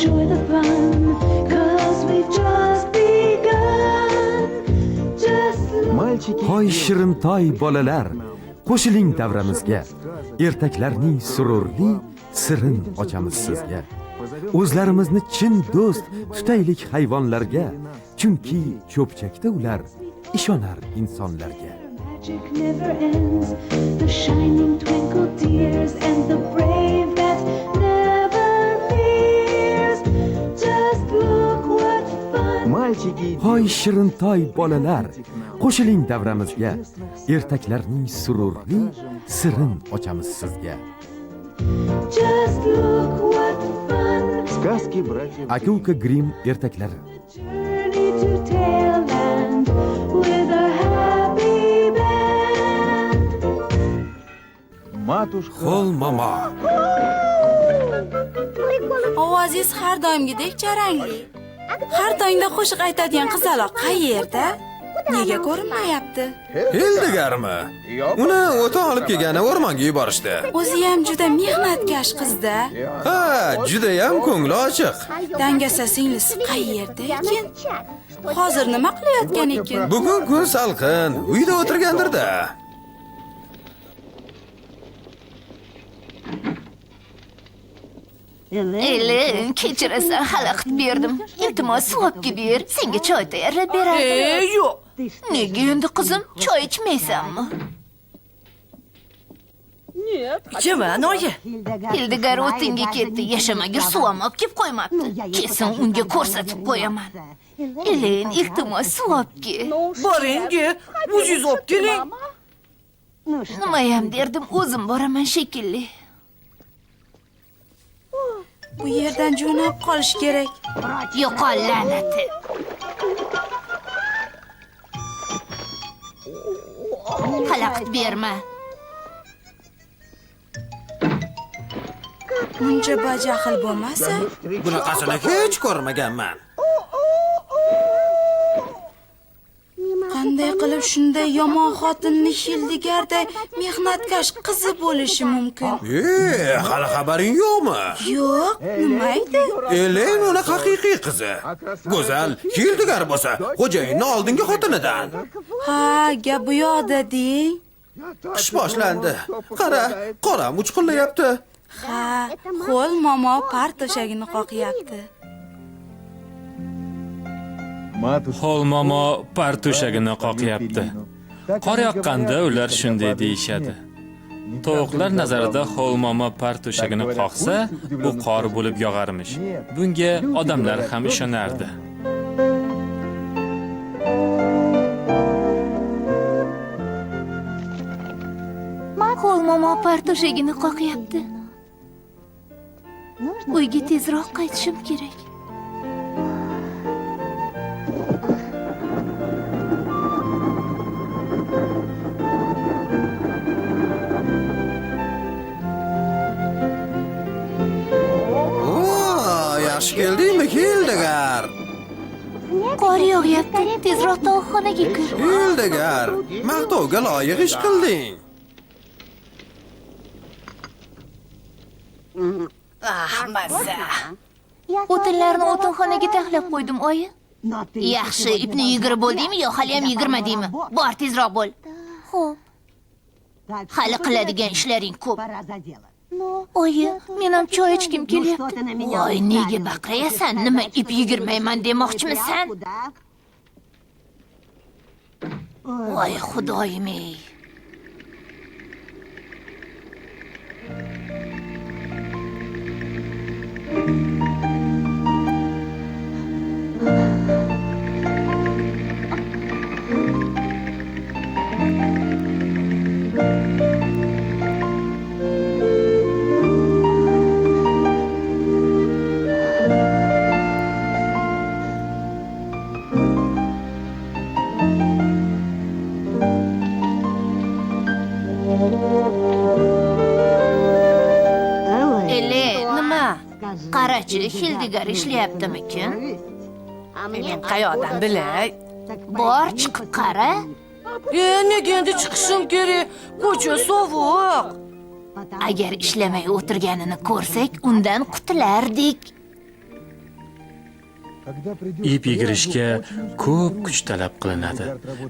enjoy the fun, 'cause we've just begun. Just look. Hoy shirintoy bolalar, qo'shiling davramizga. Ertaklarning sururli sirin ochamiz sizga. O'zlarimizni chin do'st tutaylik hayvonlarga, chunki cho'pchakda ular ishonar insonlarga. Magic never ends. The shining twinkle tears and the brave that never fears. Just look what fun. Hoy shirintoy bolalar, qo'shiling davramizga. Ertaklarning sururli sirin ochamiz sizga. Just look what fun. Сказки братьев. Aka-uka Grimm ertaklari. Journey to Tailland with a happy band. Матушка. Qo'l momo. Ovozingiz har doimgidek jarangli. Har tongda qo'shiq aytadigan qizaloq qayerda? Nega ko'rinmayapti? Hildigarmi? Uni o'ta olib kelgani o'rmonga yuborishdi. O'zi ham juda mehnatkash qizda. Ha, juda ham ko'ngli ochiq. Dangasa singlisi qayerda ekan? Hozir nima qilayotgan ekan? Bugun kun salqin, uyda o'tirgandir-da. Elin, kechirasan, xalaqit berdim. Iltimos suv olib ber, senga choy tayyorlab beraman. Yo'q. Nega endi qizim, choy ichmaysanmi? Ichaman, oyi. Hildigar o'tinga ketdi, yashamagir suv ham olib kelib qo'ymabdi. Kelsin unga ko'rsatib qo'yaman. Elin, iltimos suv olib kel. Boring-ki, o'zingiz olib keling. Nimayam derdim, o'zim boraman shekilli. Bu yerdan jo'nab qolish kerak. Yo'qol la'nati. Xalaqit berma. Buncha bajaxil bo'lmasa, Bunaqasini hech ko'rmaganman. qanday qilib shunday yomon xotinni Hildigarday mehnatkash qizi bo'lishi mumkin? Hali xabaring yo'qmi? Yo'q, nima edi? Elin uni haqiqiy qizi. Go'zal Hildigar bo'lsa, xo'jayinning oldingi xotinidan. Ha, gap bu yoqda deng. Qish boshlandi. Qara, qoram uchqunlayapti. Ha, qo'l momo par to'shagini qoqyapti. Xol momo par to'shagini qoqyapti. Qor yoqqanda ular shunday deyishadi. Tovuqlar nazarida xol momo par to'shagini qoqsa, u qor bo'lib yog'armish. Bunga odamlar ham ishonardi. Qo'l momo partoshagini qoqyapti. Uyga tezroq qaytishim kerak. Yaxshi keldingmi, Hildigar? Qor yog'yapti. Tezroq tovuqxonaga kir. Hildigar, maqtovga loyiq ish qilding. Mazza. O'tinlarni o'tinxonaga taxlab qo'ydim, oyi. Yaxshi, ipni yigirib bo'ldingmi yo hali ham yigirmadingmi? Bor, tezroq bo'l. Xo'p. Hali qiladigan ishlaring ko'p. Oyi, men ham choy ichkim kelyapti. Voy, nega baqirasan? Nima ip yigirmayman demoqchimisan? Voy, xudoyim-ey. Qarachi, Hildigar ishlayaptimikin? Men qayoqdan bilay? Bor, chiqib qara. Nega endi chiqishim kerak? Ko'cha sovuq. Agar ishlamay o'tirganini ko'rsak, undan qutulardik. ip yigirishga ko'p kuch talab qilinadi.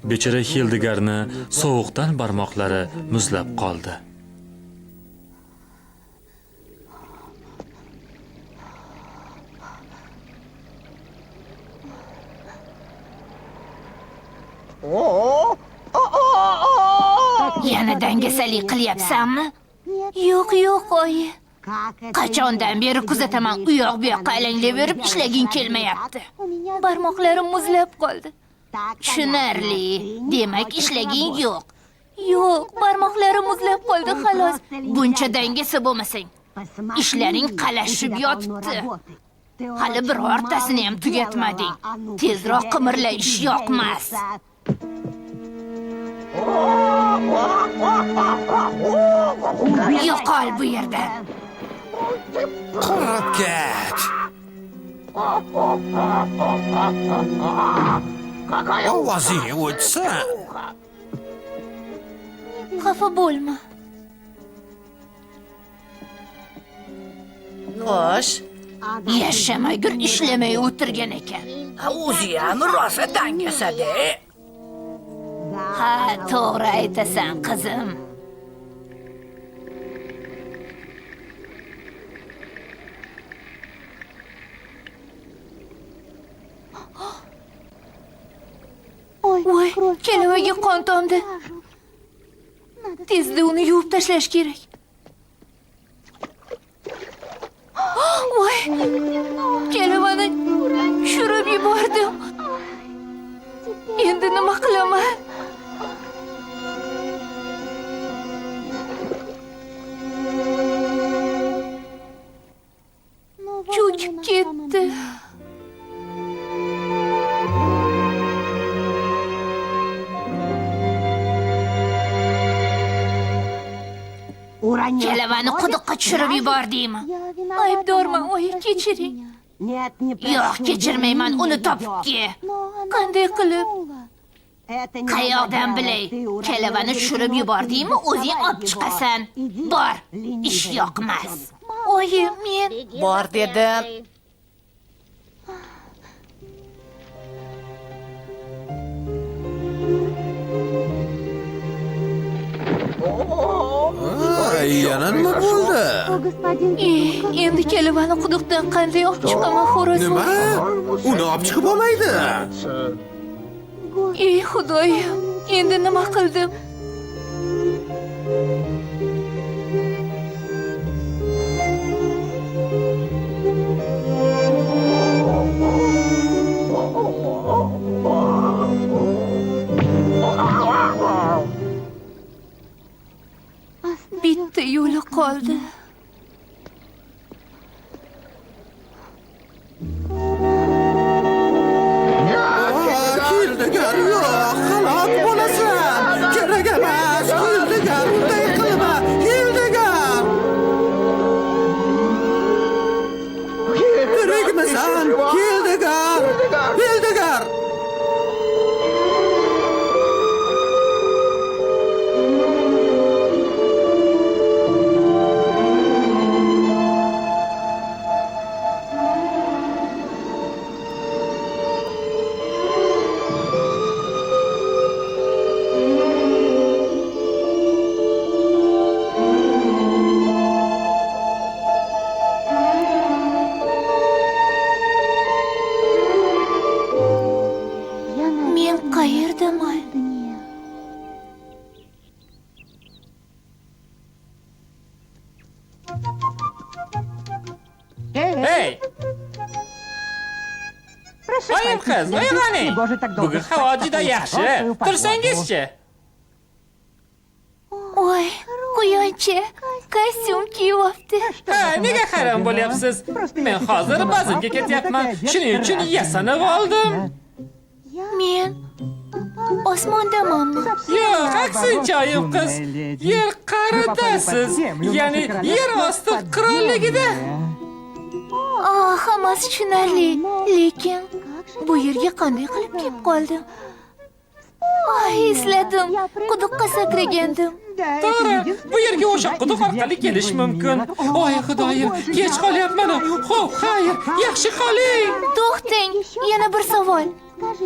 Bechora Hildigarni sovuqdan barmoqlari muzlab qoldi. Yana dangasalik qilyapsanmi? Yo'q, oyi. Qachondan beri kuzataman, u yoq bu yoqqa alanglab ishlaging kelmayapti. Barmoqlarim muzlab qoldi. Tushunarli. Demak, ishlaging yo'q. Yo'q, barmoqlarim muzlab qoldi xolos. Buncha dangasa bo'lmasang, ishlaring qalashib yotibdi. Hali birortasini ham tugatmading. Tezroq qimirla, ish yoqmas. Yo'qol bu yerda. Qarab ket. Ovozing o'tsa. Xafa bo'lma. Xo'sh, Yashamagur ishlamay o'tirgan ekan. o'zi ham rosa dangasada. Ha, to'g'ri aytasan, qizim. Voy, kelavaga qon tomdi. Tezda uni yuvib tashlash kerak. Voy, kelavani tushirib yubordim. Endi nima qilaman? Cho'kib ketdi. Kelavani quduqqa tushirib yubordingmi? Aybdorman, oyi, kechiring. Yo'q, kechirmayman, uni topib ke. Qanday qilib? Qayoqdan bilay? Kelavani tushirib yubordingmi, o'zing olib chiqasan. Bor, ish yoqmas. Oyi, men Bor dedim. Yana nima bo'ldi? Endi kelavani quduqdan qanday olib chiqaman, xo'roz? Nima? Uni olib chiqib olmaydi. Ey Xudoyim, endi nima qildim? Bitta yo'li qoldi. Hildigar yo'q, halok bo'lasan. Kerak emas, Hildigar, unday qilma. Hildigar. Tirikmisan, Hildigar? Hildigar. Men qayerdaman? Hey! Oyim qiz, uyg'oning. Bugun havo juda yaxshi. Tursangizchi. Voy, quyoncha, kostyum kiyyapti. Ha, nega hayron bo'lyapsiz? Men hozir bazmga ketyapman. Shuning uchun yasanib oldim. Men osmondamanmi? Yo'q, aksincha oyim qiz. Yer qa'ridasiz. Ya'ni yer osti qirolligida. Hammasi tushunarli, lekin bu yerga qanday qilib kelib qoldim? Esladim, quduqqa sakragandim. To'g'ri, bu yerga o'sha quduq orqali kelish mumkin. Voy xudoyim, kech qolyapman. Xo'p, xayr, yaxshi qoling. To'xtang, yana bir savol.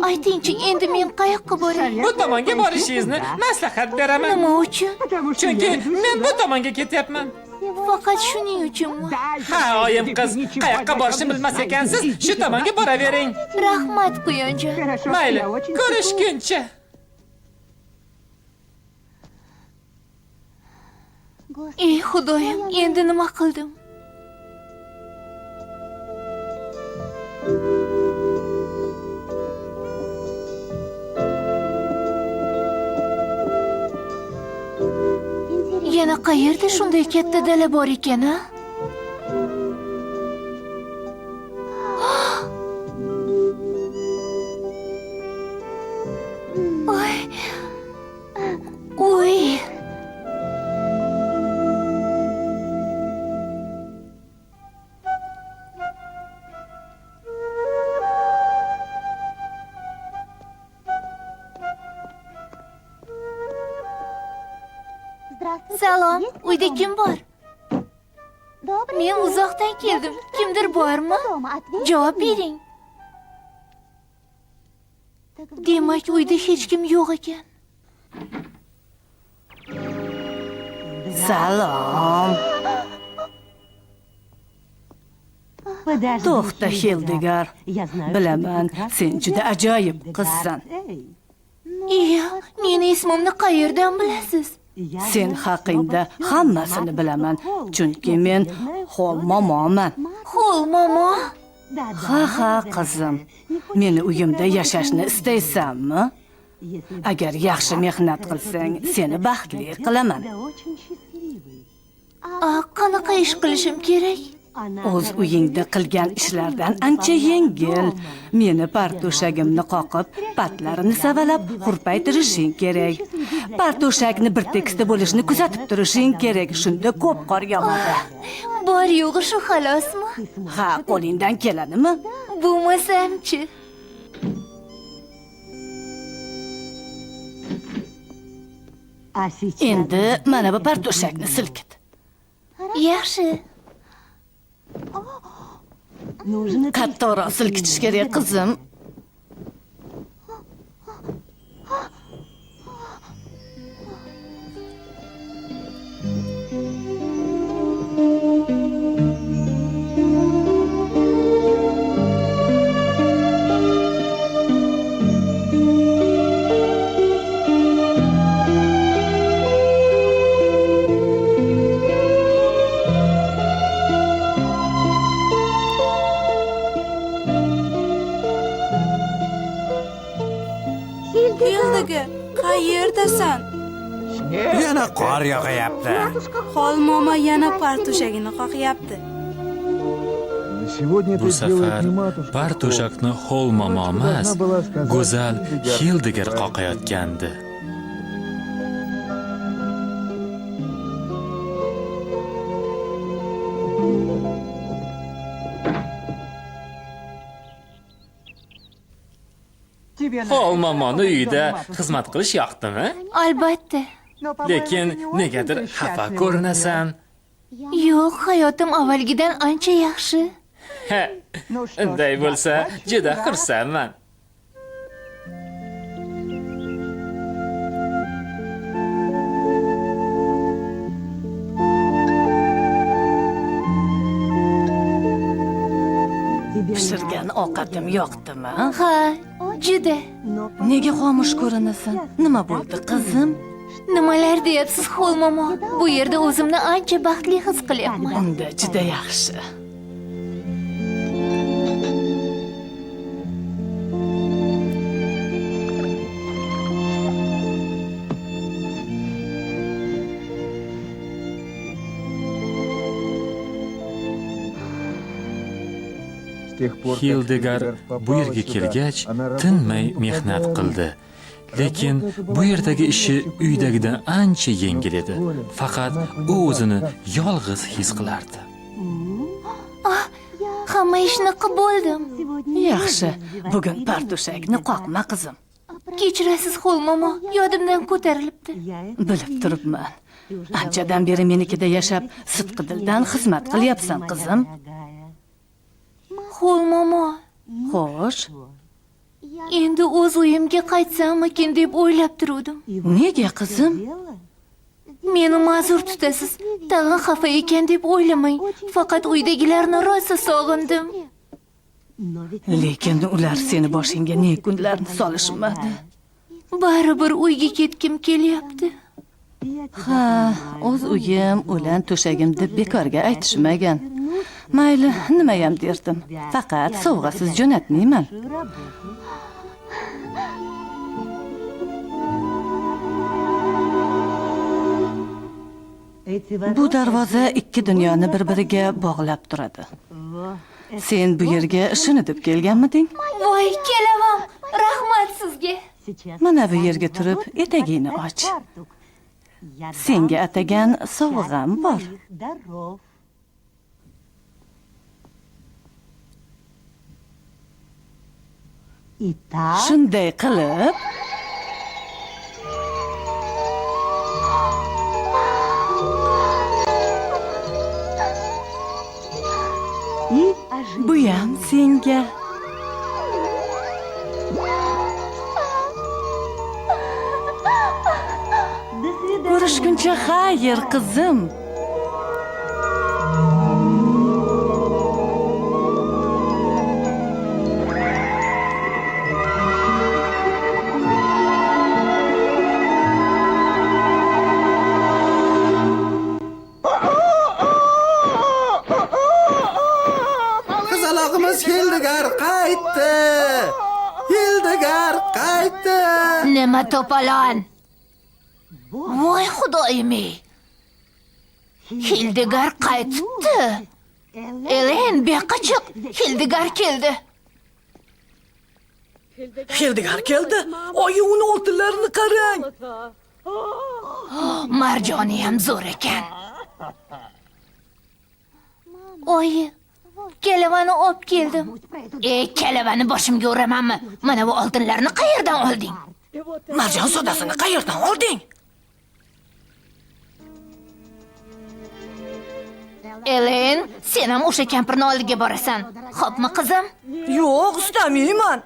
Aytingchi, endi men qayoqqa boray? Bu tomonga borishingizni maslahat beraman. Nima uchun? Chunki men bu tomonga ketyapman. Faqat shuning uchunmi? Ha, oyim qiz, qayoqqa borishni bilmas ekansiz, shu tomonga boravering. Rahmat, Quyonjon. Mayli, ko'rishguncha. Ey xudoyim, endi nima qildim? Yana qayerda shunday katta dala bor ekan, a? Oy. Oy. Salom, uyda kim bor? Men uzoqdan keldim. Kimdir bormi? Javob bering. Demak, uyda hech kim yo'q ekan. Salom. To'xta, Hildigar. Bilaman, sen juda ajoyib qizsan. Iya, meni ismimni qayerdan bilasiz? Sen haqingda hammasini bilaman, chunki men Xol momoman. Xol momo? Ha, qizim. Meni uyimda yashashni istaysanmi? Agar yaxshi mehnat qilsang, seni baxtli qilaman. Qanaqa ish qilishim kerak? O'z uyingda qilgan ishlardan ancha yengil. Meni parto'shagimni qoqib, patlarini savalab, hurpaytirishing kerak. Parto'shakni bir tekisda bo'lishini kuzatib turishing kerak. Shunda ko'p qor yog'adi. Bor yo'g'i shu xalosmi? Ha, qo'lingdan keladimi? Bo'lmasamchi. Endi mana bu parto'shakni silkit. Yaxshi. Qattiqroq silkitish kerak, qizim. Hildigar, qayerdasan? Yana qor yog'ayapti. Xol momo yana parto'shagini qoqyapti. Bu safar parto'shakni Xol momo emas, go'zal Hildigar qoqayotgandi. Xol momoni uyida xizmat qilish yoqdimi? Albatta. Lekin negadir xafa ko'rinasan. Yo'q, hayotim avvalgidan ancha yaxshi. Unday bo'lsa, juda xursandman. Pishirgan ovqatim yoqdimi? Ha, juda. Nega xomush ko'rinasan? Nima bo'ldi, qizim? Nimalar deyapsiz, Xol momo? Bu yerda o'zimni ancha baxtli his qilyapman. Unda juda yaxshi. Hildigar bu yerga kelgach, tinmay mehnat qildi. Lekin bu yerdagi ishi uydagidan ancha yengil edi. Faqat u o'zini yolg'iz his qilardi. Hamma ishni qilib bo'ldim. Yaxshi, bugun parto'shakni qoqma, qizim. Kechirasiz, Xol momo, yodimdan ko'tarilibdi. Bilib turibman. Anchadan beri menikida yashab, sidqi dildan xizmat qilyapsan, qizim. Xol momo, Xo'sh, endi o'z uyimga qaytsammikin deb o'ylab turdim. nega qizim? Meni ma'zur tutasiz. Tag'in xafa ekan deb o'ylamang. Faqat uydagilarni rosa sog'indim. Lekin ular seni boshingga ne kunlarni solishmadi. Baribir uyga ketkim kelyapti. Ha, o'z uyim, o'lan to'shagim deb bekorga aytishmagan. Mayli, nimayam derdim. Faqat sovg'asiz jo'natmayman. Bu darvoza ikki dunyoni bir-biriga bog'lab turadi. Sen bu yerga shuni deb kelganmiding? Voy, kelavam. Rahmat sizga. Mana bu yerga turib, etagingni och. Senga atagan sovg'am bor. Shunday qilib, buyam senga. Ko'rishguncha xayr, qizim. Qizalog'imiz Hildegard qaytdi. Hildegard qaytdi. Nima to'polon? Voy xudoyim-ey. Hildegard qaytibdi. Elen, buyoqqa chiq. Hildegard keldi. Hildegard keldi. Oyi, uni oltinlarini qarang. Marjoni ham zo'r ekan. Oyi, kalavani olib keldim. Kalavani boshimga uramanmi? Mana bu oltinlarni qayerdan olding? Marjon sodasini qayerdan olding? Elen, sen ham o'sha kampirni oldiga borasan. Xo'pmi, qizim? Yo'q, istamayman.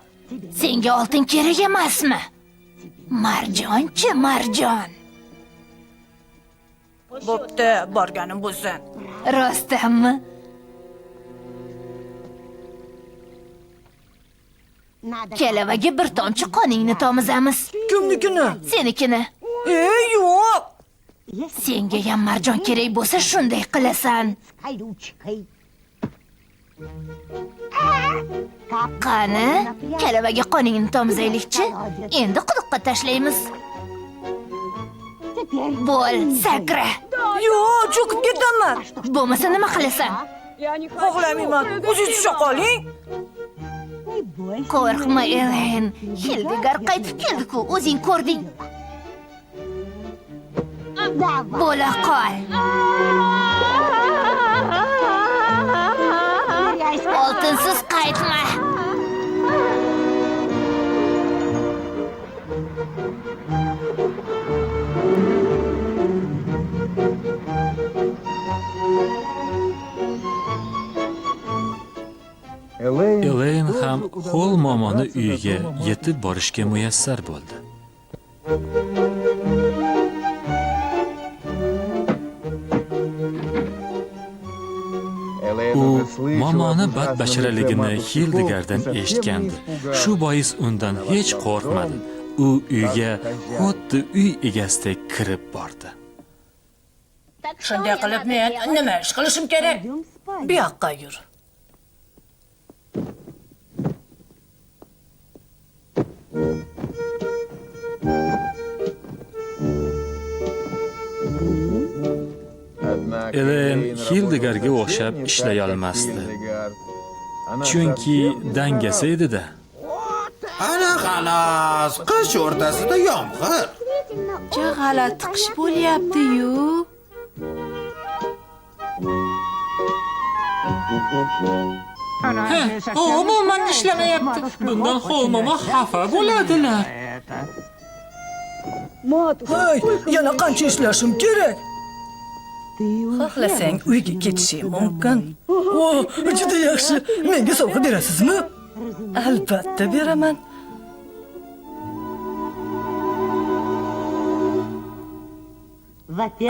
Senga oltin kerak emasmi? Marjon-chi, Marjon. Bo'pti, borganim bo'lsin. Rostdanmi? Kalavaga bir tomchi qoningni tomizamiz. Kimnikini? Senikini. Yo'q. Senga ham marjon kerak bo'lsa shunday qilasan. Qani, kalavaga qoningni tomizaylikchi. Endi quduqqa tashlaymiz. Bo'l, sakra. Yo'q, cho'kib ketaman. Bo'lmasa nima qilasan? Xohlamayman. O'zingiz tusha qoling. Qo'rqma, Elen. Hildegard qaytib keldi-ku, o'zing ko'rding. Bo'la qol. Oltinsiz qaytma. Elaine ham Xol momoni uyiga yetib borishga muyassar bo'ldi. U momoni badbasharaligini Hildegarddan eshitgandi. Shu bois undan hech qo'rqmadi. U uyga xuddi uy egasidek kirib bordi. Shunday qilib men nima ish qilishim kerak? Bu yoqqa yur. Elaine Hildegardga o'xshab ishlay olmasdi. Chunki dangasa edi-da. Ana xolos, qish o'rtasida yomg'ir. G'alati qish bo'lyapti-yu. Umuman ishlamayapti. Bundan Xol momo xafa bo'ladilar. Voy, yana qancha ishlashim kerak? Xohlasang uyga ketishim mumkin. Juda yaxshi. Menga sovg'a berasizmi? Albatta beraman.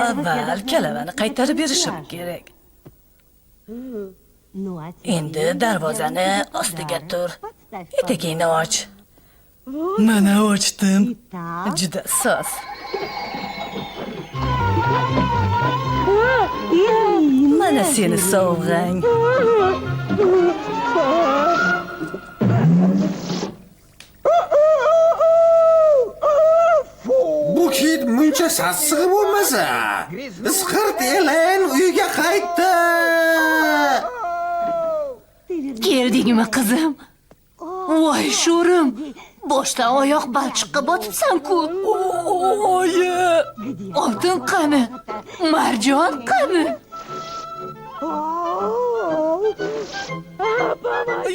Avval kalavani qaytarib berishim kerak. Endi darvozani ostiga tur. Etigingni och. Mana ochdim. Juda soz. Mana seni sovg'ang. Bu kit muncha sassiq bo'lmasa, isqirt elan uyga qaytdi. Keldingmi qizim? Voy sho'rim, boshdan oyoq balchiqqa botibsan-ku. Oyi, Oltin qani? Marjon qani?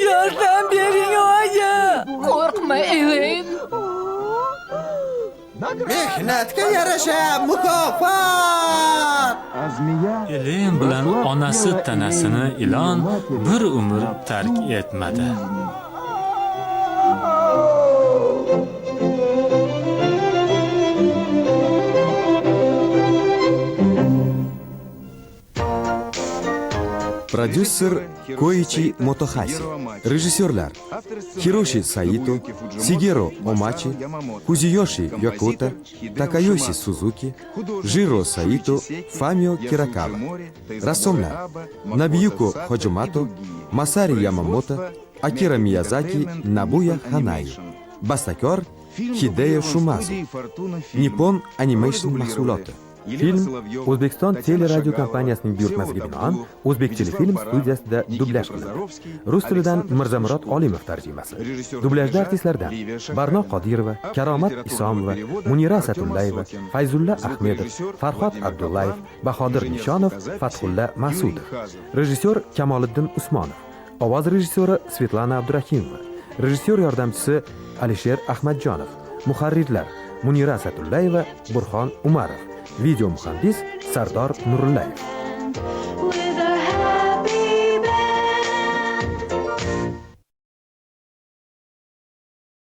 yordam bering oyi. Qo'rqma, Elen. Mehnatga yarasha mukofot. Elen bilan onasi tanasini ilon bir umr tark etmadi. Prodyuser Koichi Motohashi. Rejissyorlar Hiroshi Saito, Shigeru Omachi, Kuzuyoshi Yokota, Takayoshi Suzuki, Jiro Saito, Famio Kirakawa. Rassomlar Nobuyuko Hojimato, Masari Yamamoto, Akira Miyazaki, Nabuya Hanai. Bastakor Hideo Shumazu. Nippon Animation mahsuloti. Film O'zbekiston teleradio kompaniyasining buyurtmasiga binoan O'zbekchili film studiyasida dublyaj qilindi. Rus tilidan Mirzamurod Olimov tarjimasi. Dublyajda artistlardan Barno Qodirova, Karomat Isomova, Munira Satullayeva, Fayzulla Ahmedov, Farhod Abdullayev, Bahodir Nishonov, Fathulla Masudov. Rejissyor Kamoliddin Usmonov. Ovoz rejissyori Svetlana Abdurahimova. Rejissyor yordamchisi Alisher Ahmadjonov. Muharrirlar Munira Satullayeva, Burxon Umarov. Video muhandis Sardor Nurullayev.